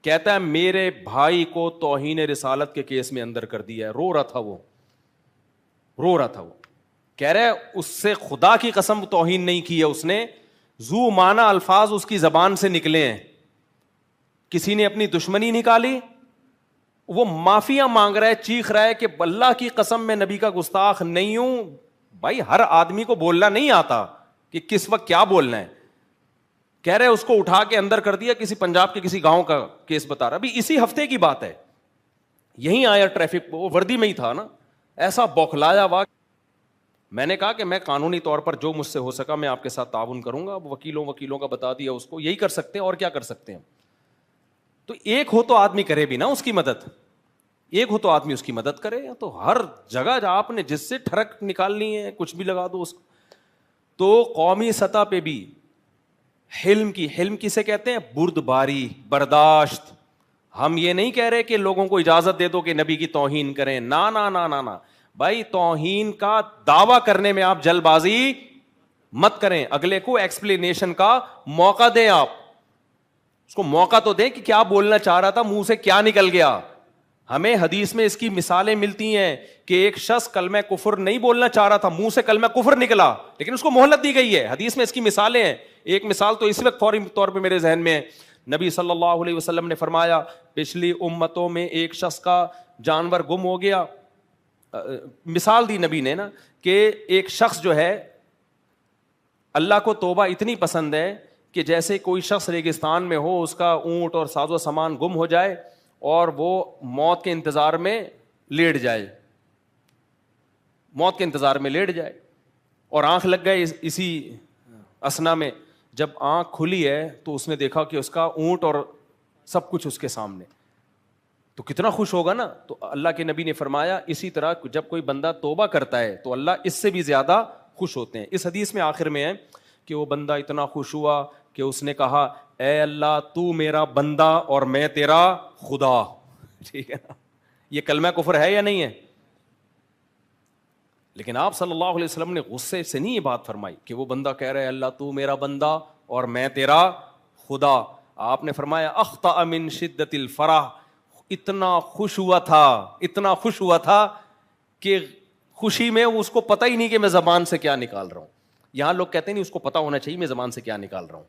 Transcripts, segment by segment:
کہتا ہے میرے بھائی کو توہین رسالت کے کیس میں اندر کر دیا ہے. رو رہا تھا وہ کہہ رہے اس سے خدا کی قسم توہین نہیں کی ہے اس نے, ذو معنی الفاظ اس کی زبان سے نکلے ہیں. کسی نے اپنی دشمنی نکالی, وہ معافیاں مانگ رہا ہے, چیخ رہا ہے کہ اللہ کی قسم میں نبی کا گستاخ نہیں ہوں. بھائی ہر آدمی کو بولنا نہیں آتا کہ کس وقت کیا بولنا ہے. کہہ رہے اس کو اٹھا کے اندر کر دیا, کسی پنجاب کے کسی گاؤں کا کیس بتا رہا, ابھی اسی ہفتے کی بات ہے. یہیں آیا ٹریفک, وہ وردی میں ہی تھا نا, ایسا بوکھلایا ہوا. میں نے کہا کہ میں قانونی طور پر جو مجھ سے ہو سکا میں آپ کے ساتھ تعاون کروں گا. وکیلوں کا بتا دیا اس کو, یہی کر سکتے ہیں اور کیا کر سکتے ہیں. تو ایک ہو تو آدمی کرے بھی نا اس کی مدد, ایک ہو تو آدمی اس کی مدد کرے. تو ہر جگہ آپ نے جس سے ٹھڑک نکالنی ہے کچھ بھی لگا دو اس کو. تو قومی سطح پہ بھی حلم کسے کہتے ہیں؟ بردباری, برداشت. ہم یہ نہیں کہہ رہے کہ لوگوں کو اجازت دے دو کہ نبی کی توہین کریں, نا نا نا نا نا بھائی, توہین کا دعویٰ کرنے میں آپ جلد بازی مت کریں. اگلے کو ایکسپلینیشن کا موقع دیں, آپ اس کو موقع تو دیں کہ کیا بولنا چاہ رہا تھا, منہ سے کیا نکل گیا. ہمیں حدیث میں اس کی مثالیں ملتی ہیں کہ ایک شخص کلمہ کفر نہیں بولنا چاہ رہا تھا, منہ سے کلمہ کفر نکلا, لیکن اس کو مہلت دی گئی ہے. حدیث میں اس کی مثالیں ہیں. ایک مثال تو اس وقت فوری طور پہ میرے ذہن میں ہے. نبی صلی اللہ علیہ وسلم نے فرمایا پچھلی امتوں میں ایک شخص کا جانور گم ہو گیا. مثال دی نبی نے نا کہ ایک شخص جو ہے, اللہ کو توبہ اتنی پسند ہے کہ جیسے کوئی شخص ریگستان میں ہو, اس کا اونٹ اور ساز و سامان گم ہو جائے اور وہ موت کے انتظار میں لیٹ جائے, اور آنکھ لگ گئے اسی اسنا میں. جب آنکھ کھلی ہے تو اس نے دیکھا کہ اس کا اونٹ اور سب کچھ اس کے سامنے, تو کتنا خوش ہوگا نا. تو اللہ کے نبی نے فرمایا اسی طرح جب کوئی بندہ توبہ کرتا ہے تو اللہ اس سے بھی زیادہ خوش ہوتے ہیں. اس حدیث میں آخر میں ہے کہ وہ بندہ اتنا خوش ہوا کہ اس نے کہا اے اللہ تو میرا بندہ اور میں تیرا خدا. ٹھیک ہے نا, یہ کلمہ کفر ہے یا نہیں ہے؟ لیکن آپ صلی اللہ علیہ وسلم نے غصے سے نہیں یہ بات فرمائی کہ وہ بندہ کہہ رہا ہے اللہ تو میرا بندہ اور میں تیرا خدا. آپ نے فرمایا اخطأ من شدت الفرح, اتنا خوش ہوا تھا کہ خوشی میں اس کو پتہ ہی نہیں کہ میں زبان سے کیا نکال رہا ہوں. یہاں لوگ کہتے ہیں نہیں اس کو پتا ہونا چاہیے میں زبان سے کیا نکال رہا ہوں.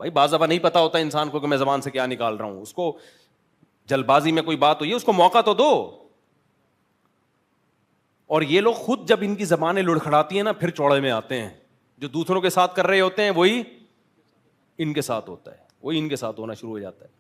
بھائی بعض دفعہ نہیں پتا ہوتا انسان کو کہ میں زبان سے کیا نکال رہا ہوں. اس کو جلد بازی میں کوئی بات ہوئی ہے, اس کو موقع تو دو. اور یہ لوگ خود جب ان کی زبانیں لڑکھڑاتی ہیں نا پھر چوڑے میں آتے ہیں. جو دوسروں کے ساتھ کر رہے ہوتے ہیں وہی ان کے ساتھ ہوتا ہے, وہی ان کے ساتھ ہونا شروع ہو جاتا ہے.